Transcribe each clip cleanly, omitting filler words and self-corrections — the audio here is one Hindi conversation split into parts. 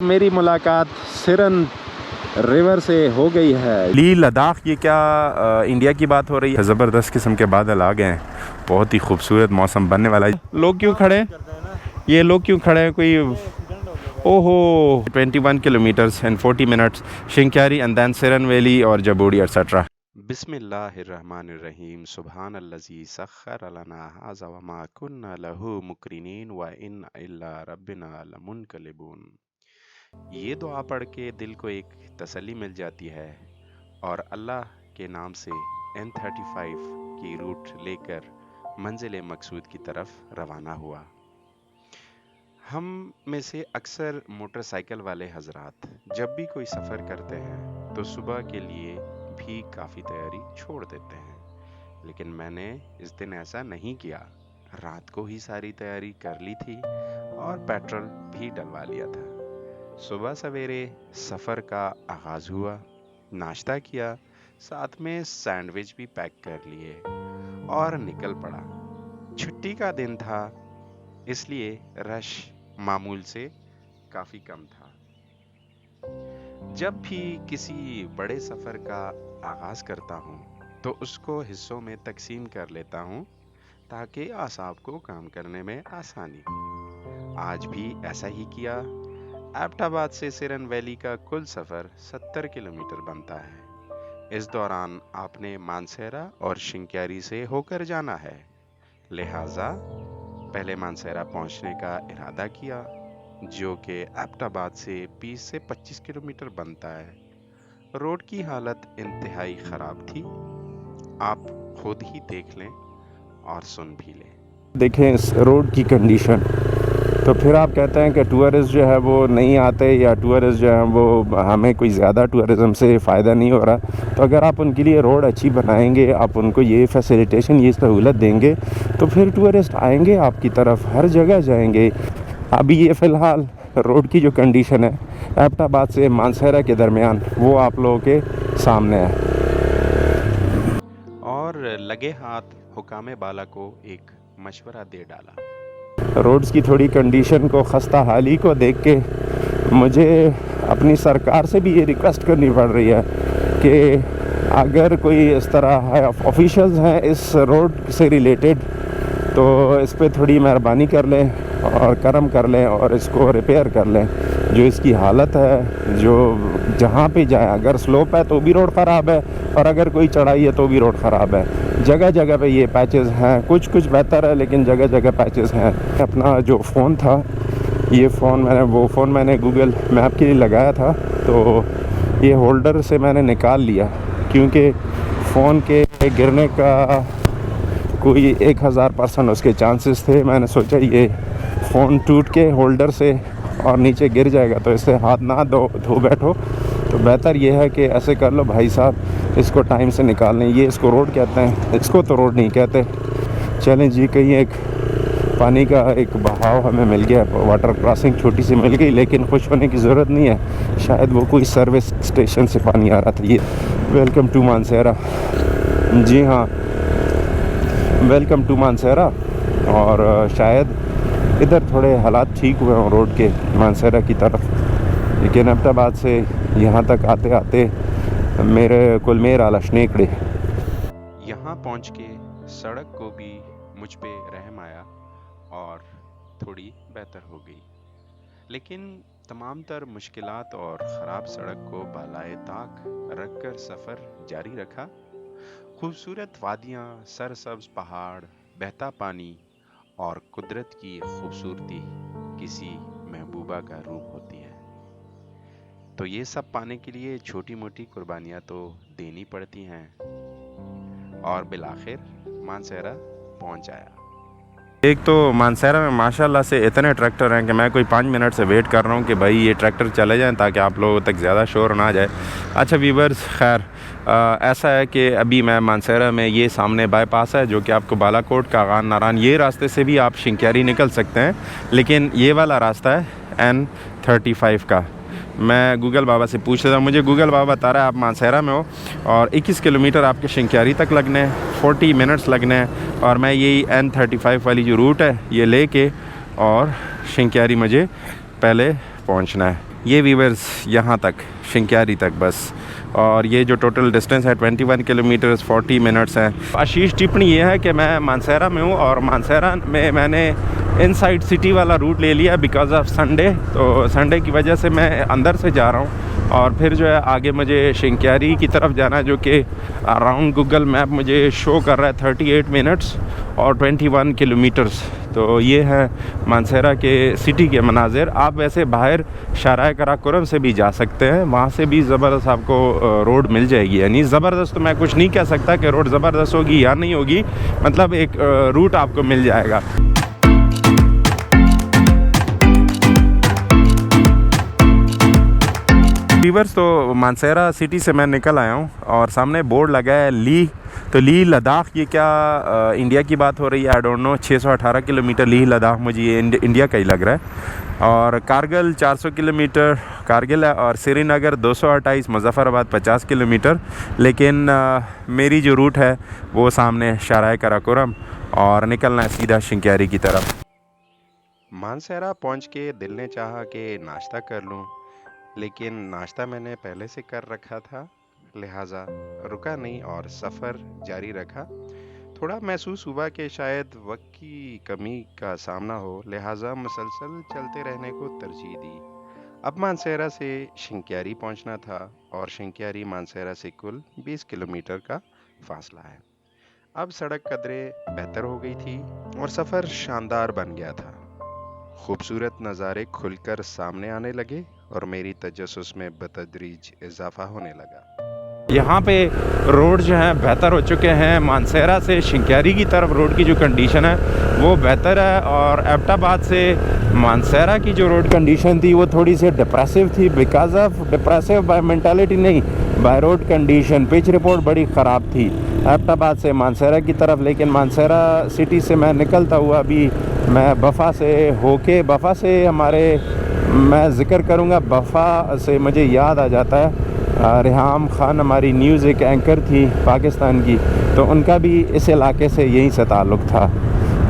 मेरी मुलाकात सिरन रिवर से हो गई है। ली लद्दाख, ये क्या इंडिया की बात हो रही है। ज़बरदस्त किस्म के बादल आ गए हैं, बहुत ही खूबसूरत मौसम बनने वाला है। लोग क्यों खड़े हैं, ये लोग क्यों खड़े हैं, कोई ओहो 21 kilometers and 40 minutes Shinkiari and then Siran valley और जबोड़ी एक्सेट्रा। बिस्मिल्लाहिर्रहमानिर्रहीम सुब्हानल्लज़ी सख्खर लना हाज़ा व मा कुन्ना लहू मुक़रिनीन व इन्ना इल्ला रब्बिना लमुनक़लिबून। ये दुआ पढ़ के दिल को एक तसल्ली मिल जाती है और अल्लाह के नाम से N35 की रूट लेकर मंजिल मकसूद की तरफ रवाना हुआ। हम में से अक्सर मोटरसाइकिल वाले हजरात जब भी कोई सफ़र करते हैं तो सुबह के लिए भी काफ़ी तैयारी छोड़ देते हैं, लेकिन मैंने इस दिन ऐसा नहीं किया। रात को ही सारी तैयारी कर ली थी और पेट्रोल भी डलवा लिया था। सुबह सवेरे सफ़र का आगाज़ हुआ, नाश्ता किया, साथ में सैंडविच भी पैक कर लिए और निकल पड़ा। छुट्टी का दिन था, इसलिए रश मामूल से काफ़ी कम था। जब भी किसी बड़े सफ़र का आगाज़ करता हूँ तो उसको हिस्सों में तकसीम कर लेता हूँ ताकि आसाब को काम करने में आसानी हो। आज भी ऐसा ही किया। एबटाबाद से सिरन वैली का कुल सफ़र 70 किलोमीटर बनता है। इस दौरान आपने मानसेरा और शिंक्यारी से होकर जाना है, लिहाजा पहले मानसेरा पहुंचने का इरादा किया, जो कि एबटाबाद से 20 से 25 किलोमीटर बनता है। रोड की हालत इंतहाई ख़राब थी, आप खुद ही देख लें और सुन भी लें। देखें इस रोड की कंडीशन, तो फिर आप कहते हैं कि टूरिस्ट जो है वो नहीं आते या टूरिस्ट जो है वो हमें कोई ज़्यादा टूरिज़म से फ़ायदा नहीं हो रहा। तो अगर आप उनके लिए रोड अच्छी बनाएंगे, आप उनको ये फैसिलिटेशन, ये सहूलत देंगे, तो फिर टूरिस्ट आएंगे आपकी तरफ, हर जगह जाएंगे। अभी ये फ़िलहाल रोड की जो कंडीशन है एबटाबाद से मानसेरा के दरमियान, वो आप लोगों के सामने है। और लगे हाथ हुकाम बाला को एक मशवरा दे डाला। रोड्स की थोड़ी कंडीशन को, खस्ता हाली को देख के मुझे अपनी सरकार से भी ये रिक्वेस्ट करनी पड़ रही है कि अगर कोई इस तरह है ऑफिशियल्स हैं इस रोड से रिलेटेड, तो इस पे थोड़ी मेहरबानी कर लें और करम कर लें और इसको रिपेयर कर लें। जो इसकी हालत है, जो जहाँ पे जाए, अगर स्लोप है तो भी रोड ख़राब है और अगर कोई चढ़ाई है तो भी रोड ख़राब है। जगह जगह पे ये पैचेस हैं, कुछ बेहतर है लेकिन जगह जगह पैचेस हैं। अपना जो फ़ोन था, ये फ़ोन मैंने गूगल मैप के लिए लगाया था, तो ये होल्डर से मैंने निकाल लिया क्योंकि फ़ोन के गिरने का कोई 1000% उसके चांसेस थे। मैंने सोचा ये फ़ोन टूट के होल्डर से और नीचे गिर जाएगा तो इससे हाथ ना धो बैठो, तो बेहतर ये है कि ऐसे कर लो भाई साहब, इसको टाइम से निकाल लें। ये इसको रोड कहते हैं, इसको तो रोड नहीं कहते। चलें जी, कहीं एक पानी का एक बहाव हमें मिल गया, वाटर क्रॉसिंग छोटी सी मिल गई, लेकिन खुश होने की ज़रूरत नहीं है, शायद वो कोई सर्विस स्टेशन से पानी आ रहा था। ये वेलकम टू मानसेरा, जी हाँ, वेलकम टू मानसेरा। और शायद इधर थोड़े हालात ठीक हुए हों रोड के मानसेरा की तरफ, लेकिन एबटाबाद से यहाँ तक आते आते मेरे कुलमेर आला शनेकड़े। यहाँ पहुँच के सड़क को भी मुझ पे रहम आया और थोड़ी बेहतर हो गई, लेकिन तमाम तर मुश्किलात और ख़राब सड़क को बालाए ताक रख कर सफ़र जारी रखा। खूबसूरत वादियाँ, सरसब्ज पहाड़, बहता पानी और कुदरत की खूबसूरती किसी महबूबा का रूप होती है। तो ये सब पाने के लिए छोटी मोटी कुर्बानियाँ तो देनी पड़ती हैं और बिलाखिर मानसेरा पहुंच आया। एक तो मानसेरा में माशाल्लाह से इतने ट्रैक्टर हैं कि मैं कोई 5 मिनट से वेट कर रहा हूँ कि भाई ये ट्रैक्टर चले जाएं ताकि आप लोगों तक ज़्यादा शोर ना जाए। अच्छा व्यूअर्स, खैर ऐसा है कि अभी मैं मानसेरा में, ये सामने बाईपास है जो कि आपको बालाकोट का आगान नारायण, ये रास्ते से भी आप शिंक्यारी निकल सकते हैं, लेकिन ये वाला रास्ता है N35 का। मैं गूगल बाबा से पूछ रहा था, मुझे गूगल बाबा बता रहा है आप मानसेरा में हो और 21 किलोमीटर आपके शिंक्यारी तक लगने हैं, 40 मिनट्स लगने हैं, और मैं यही N35 वाली जो रूट है ये लेके और शिंक्यारी मुझे पहले पहुंचना है। ये वीवर्स यहाँ तक शिंक्यारी तक बस, और ये जो टोटल डिस्टेंस है 21 किलोमीटर्स 40 मिनट्स है। आशीष टिप्पणी ये है कि मैं मानसेरा में हूँ और मानसेरा में मैंने इनसाइड सिटी वाला रूट ले लिया बिकॉज़ ऑफ संडे। तो संडे की वजह से मैं अंदर से जा रहा हूँ और फिर जो है आगे मुझे शिंक्यारी की तरफ जाना, जो कि अराउंड गूगल मैप मुझे शो कर रहा है 38 मिनट्स और 21 किलोमीटर्स। तो ये है मानसेरा के सिटी के मनाजिर। आप वैसे बाहर शाराय कराकोरम से भी जा सकते हैं, वहाँ से भी ज़बरदस्त आपको रोड मिल जाएगी। यानी ज़बरदस्त तो मैं कुछ नहीं कह सकता कि रोड ज़बरदस्त होगी या नहीं होगी, मतलब एक रूट आपको मिल जाएगा। वीवर्स, तो मानसेरा सिटी से मैं निकल आया हूँ और सामने बोर्ड लगा है ली। तो ली लद्दाख, ये क्या इंडिया की बात हो रही है? I don't know. 618 किलोमीटर ली लद्दाख, मुझे ये इंडिया का ही लग रहा है। और कारगिल 400 किलोमीटर कारगिल है, और श्रीनगर 228, मुजफ्फराबाद 50 किलोमीटर। लेकिन मेरी जो रूट है वो सामने शाराय कराकोरम और निकलना है सीधा शिंक्यारी की तरफ। मानसेरा पहुँच के दिल ने चाहा कि नाश्ता कर लूँ, लेकिन नाश्ता मैंने पहले से कर रखा था, लिहाजा रुका नहीं और सफ़र जारी रखा। थोड़ा महसूस हुआ कि शायद वक्त की कमी का सामना हो, लिहाजा मुसलसल चलते रहने को तरजीह दी। अब मानसेरा से शिंक्यारी पहुंचना था और शिंक्यारी मानसेरा से कुल 20 किलोमीटर का फासला है। अब सड़क कदरे बेहतर हो गई थी और सफ़र शानदार बन गया था। खूबसूरत नज़ारे खुलकर सामने आने लगे और मेरी तजस्सुस में बतदरीज इजाफा होने लगा। यहाँ पे रोड जो है बेहतर हो चुके हैं। मानसेरा से शिंक्यारी की तरफ रोड की जो कंडीशन है वो बेहतर है, और एबटाबाद से मानसेरा की जो रोड कंडीशन थी वो थोड़ी सी डिप्रेसिव थी। Because of depressive by mentality नहीं, by road condition. Pitch report बड़ी ख़राब थी एबटाबाद से मानसेरा की तरफ। लेकिन मानसेरा सिटी से मैं निकलता हुआ अभी मैं बफ़ा से होके, बफ़ा से मैं ज़िक्र करूँगा, बफ़ा से मुझे याद आ जाता है रिहाम खान हमारी न्यूज़ एक एंकर थी पाकिस्तान की, तो उनका भी इस इलाके से यहीं से ताल्लुक़ था।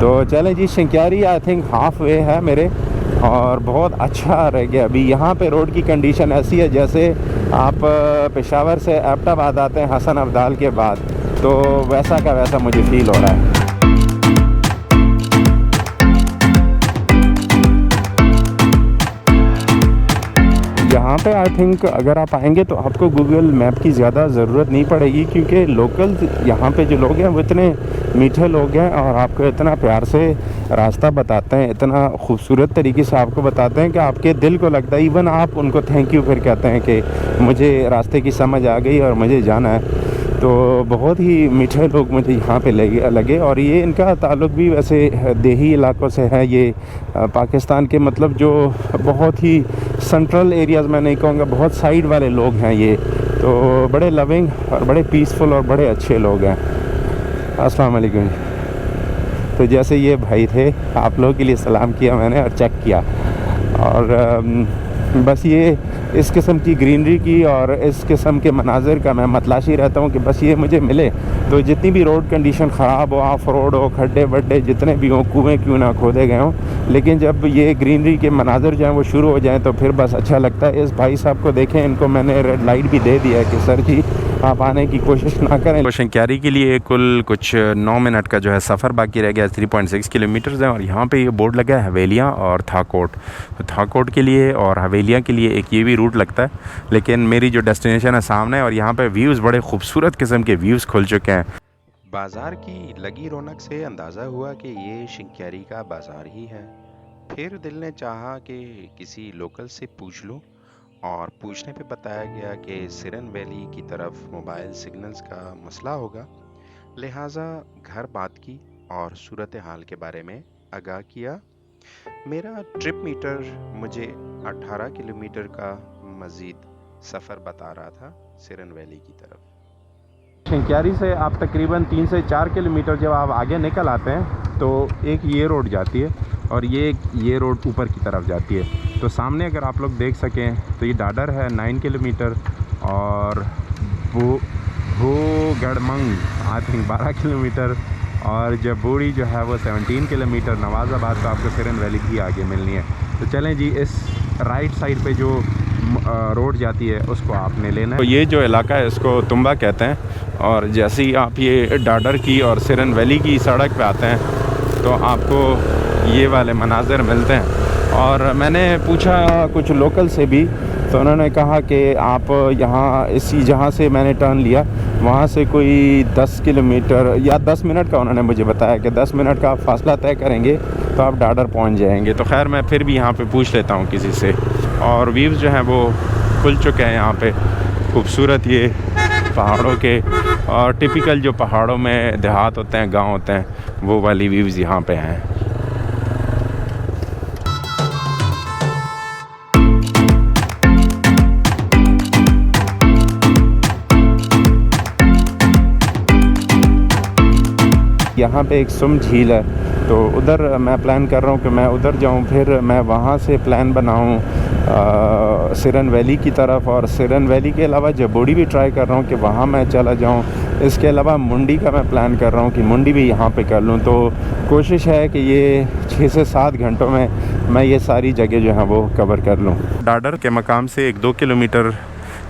तो चलें जी, शिंक्यारी आई थिंक हाफ वे है मेरे, और बहुत अच्छा रह गया। अभी यहाँ पे रोड की कंडीशन ऐसी है जैसे आप पेशावर से एबटाबाद आते हैं हसन अब्दाल के बाद, तो वैसा का वैसा मुझे फ़ील हो रहा है। यहाँ पे आई थिंक अगर आप आएंगे तो आपको गूगल मैप की ज़्यादा ज़रूरत नहीं पड़ेगी, क्योंकि लोकल यहाँ पे जो लोग हैं वो इतने मीठे लोग हैं और आपको इतना प्यार से रास्ता बताते हैं, इतना खूबसूरत तरीके से आपको बताते हैं कि आपके दिल को लगता है, इवन आप उनको थैंक यू फिर कहते हैं कि मुझे रास्ते की समझ आ गई और मुझे जाना है। तो बहुत ही मीठे लोग मुझे यहाँ पे लगे। और ये इनका ताल्लुक़ भी वैसे देही इलाकों से है। ये पाकिस्तान के मतलब जो बहुत ही सेंट्रल एरियाज़ में नहीं कहूँगा, बहुत साइड वाले लोग हैं ये, तो बड़े लविंग और बड़े पीसफुल और बड़े अच्छे लोग हैं। अस्सलाम वालेकुम। तो जैसे ये भाई थे, आप लोगों के लिए सलाम किया मैंने और चेक किया, और बस ये इस किस्म की ग्रीनरी की और इस किस्म के मनाजिर का मैं मतलाशी रहता हूँ कि बस ये मुझे मिले। तो जितनी भी रोड कंडीशन ख़राब हो, ऑफ रोड हो, खड्डे बड्डे जितने भी हों, कुएँ क्यों ना खोदे गए हों, लेकिन जब ये ग्रीनरी के मनाजिर जो हैं वो शुरू हो जाएँ तो फिर बस अच्छा लगता है। इस भाई साहब को देखें, इनको मैंने रेड लाइट भी दे दिया है कि सर जी आप आने की कोशिश ना करें। तो शिंक्यारी के लिए कुल कुछ 9 मिनट का जो है सफ़र बाकी रह गया। 3.6 किलोमीटर्स है, और यहाँ पे ये बोर्ड लगा है हवेलियाँ और थाकोट। तो थाकोट के लिए और हवेलियाँ के लिए एक ये भी रूट लगता है, लेकिन मेरी जो डेस्टिनेशन है सामने, और यहाँ पे व्यूज़ बड़े खूबसूरत किस्म के व्यूज़ खुल चुके हैं। बाज़ार की लगी रौनक से अंदाज़ा हुआ कि ये शिंक्यारी का बाज़ार ही है। फिर दिल ने चाहा कि किसी लोकल से पूछ लूँ, और पूछने पे बताया गया कि सिरन वैली की तरफ मोबाइल सिग्नल्स का मसला होगा, लिहाजा घर बात की और सूरत हाल के बारे में आगाह किया। मेरा ट्रिप मीटर मुझे 18 किलोमीटर का मज़ीद सफ़र बता रहा था सिरन वैली की तरफ। शिंक्यारी से आप तकरीबन 3 से 4 किलोमीटर जब आप आगे निकल आते हैं तो एक ये रोड जाती है, और ये रोड ऊपर की तरफ जाती है। तो सामने अगर आप लोग देख सकें तो ये डाडर है 9 किलोमीटर, और वो गढ़मंग आई थिंक 12 किलोमीटर, और जबूड़ी जो है वो 17 किलोमीटर। नवाज़ाबाद तो आपको सिरन वैली भी आगे मिलनी है। तो चलें जी, इस राइट साइड पे जो रोड जाती है उसको आपने लेना है। तो ये जो इलाका है इसको तुम्बा कहते हैं, और जैसे ही आप ये डाडर की और सिरन वैली की सड़क पे आते हैं तो आपको ये वाले मनाज़र मिलते हैं। और मैंने पूछा कुछ लोकल से भी, तो उन्होंने कहा कि आप यहाँ इसी जहाँ से मैंने टर्न लिया वहाँ से कोई 10 किलोमीटर या 10 मिनट का उन्होंने मुझे बताया कि 10 मिनट का आप फासला तय करेंगे तो आप डाडर पहुँच जाएंगे। तो खैर मैं फिर भी यहाँ पे पूछ लेता हूँ किसी से। और व्यूज़ जो हैं वो खुल चुके हैं यहाँ पे, खूबसूरत ये पहाड़ों के, और टिपिकल जो पहाड़ों में देहात होते हैं, गाँव होते हैं, वो वाली व्यूज़ यहाँ पे हैं। यहाँ पे एक सुम झील है, तो उधर मैं प्लान कर रहा हूँ कि मैं उधर जाऊँ, फिर मैं वहाँ से प्लान बनाऊँ सिरन वैली की तरफ, और सिरन वैली के अलावा जबोड़ी भी ट्राई कर रहा हूँ कि वहाँ मैं चला जाऊँ। इसके अलावा मुंडी का मैं प्लान कर रहा हूँ कि मुंडी भी यहाँ पे कर लूँ। तो कोशिश है कि ये 6 से 7 घंटों में मैं ये सारी जगह जो हैं वो कवर कर लूँ। डाडर के मकाम से 1-2 किलोमीटर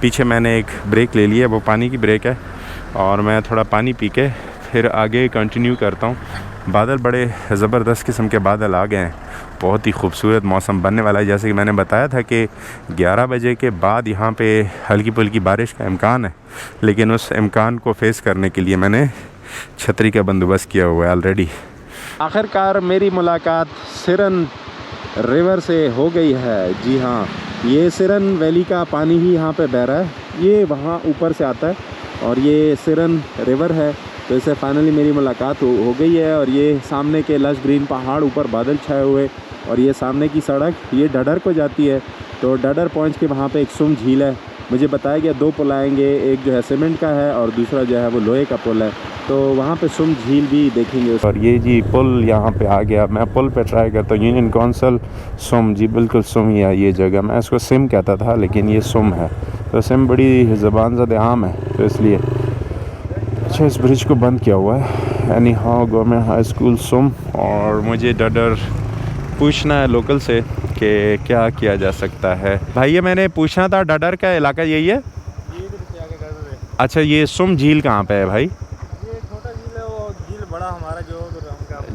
पीछे मैंने एक ब्रेक ले ली है, वो पानी की ब्रेक है, और मैं थोड़ा पानी पी के फिर आगे कंटिन्यू करता हूँ। बादल बड़े ज़बरदस्त किस्म के बादल आ गए हैं, बहुत ही खूबसूरत मौसम बनने वाला है। जैसे कि मैंने बताया था कि 11 बजे के बाद यहाँ पे हल्की फुल्की बारिश का इम्कान है, लेकिन उस इम्कान को फेस करने के लिए मैंने छतरी का बंदोबस्त किया हुआ है ऑलरेडी। आखिरकार मेरी मुलाकात सिरन रिवर से हो गई है। जी हाँ, ये सिरन वैली का पानी ही यहाँ पे बह रहा है, ये वहाँ ऊपर से आता है और ये सिरन रिवर है। तो इससे फाइनली मेरी मुलाकात हो गई है। और ये सामने के लश ग्रीन पहाड़, ऊपर बादल छाए हुए, और ये सामने की सड़क ये डडर को जाती है। तो डडर पहुंच के वहाँ पे एक सुम झील है, मुझे बताया गया 2 पुल आएंगे, एक जो है सीमेंट का है और दूसरा जो है वो लोहे का पुल है। तो वहाँ पे सुम झील भी देखेंगे। और ये जी पुल यहाँ पे आ गया, मैं पुल पे ट्राई करता हूँ। यूनियन काउंसिल सुम, जी बिल्कुल सुम ही है ये जगह। मैं इसको सिम कहता था लेकिन ये सुम है। तो सिम बड़ी ज़बान ज़द आम है, तो इसलिए अच्छा इस ब्रिज को बंद किया हुआ है। Anyhow government high school सुम। और मुझे डडर पूछना है लोकल से कि क्या किया जा सकता है। भाई ये मैंने पूछना था, डडर का इलाका यही है? अच्छा, ये सुम झील कहाँ पे है भाई? ये छोटा झील है, वो झील बड़ा हमारा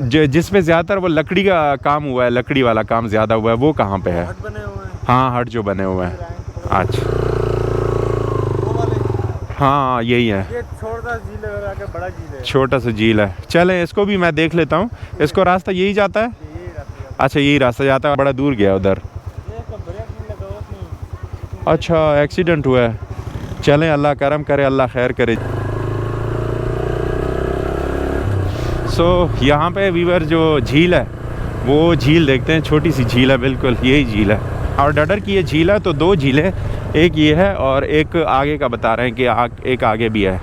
जो जिसपे ज़्यादातर वो लकड़ी का काम हुआ है, लकड़ी वाला काम ज़्यादा हुआ है, वो कहाँ पे है? हट बने हुए हैं। हाँ, हट जो बने हुए हैं। अच्छा हाँ यही है, ये छोटा झील है, आगे बड़ा झील है, छोटा सा झील है। चलें इसको भी मैं देख लेता हूँ। इसको रास्ता यही जाता है? अच्छा यही रास्ता जाता है, बड़ा दूर गया उधर। अच्छा एक्सीडेंट हुआ है। चलें, अल्लाह करम करे, अल्लाह खैर करे। यहाँ पे वीवर जो झील है वो झील देखते हैं, छोटी सी झील है, बिल्कुल यही झील है। और डडर की ये झील है तो 2 झीलें, एक ये है और एक आगे का बता रहे हैं कि एक आगे भी है।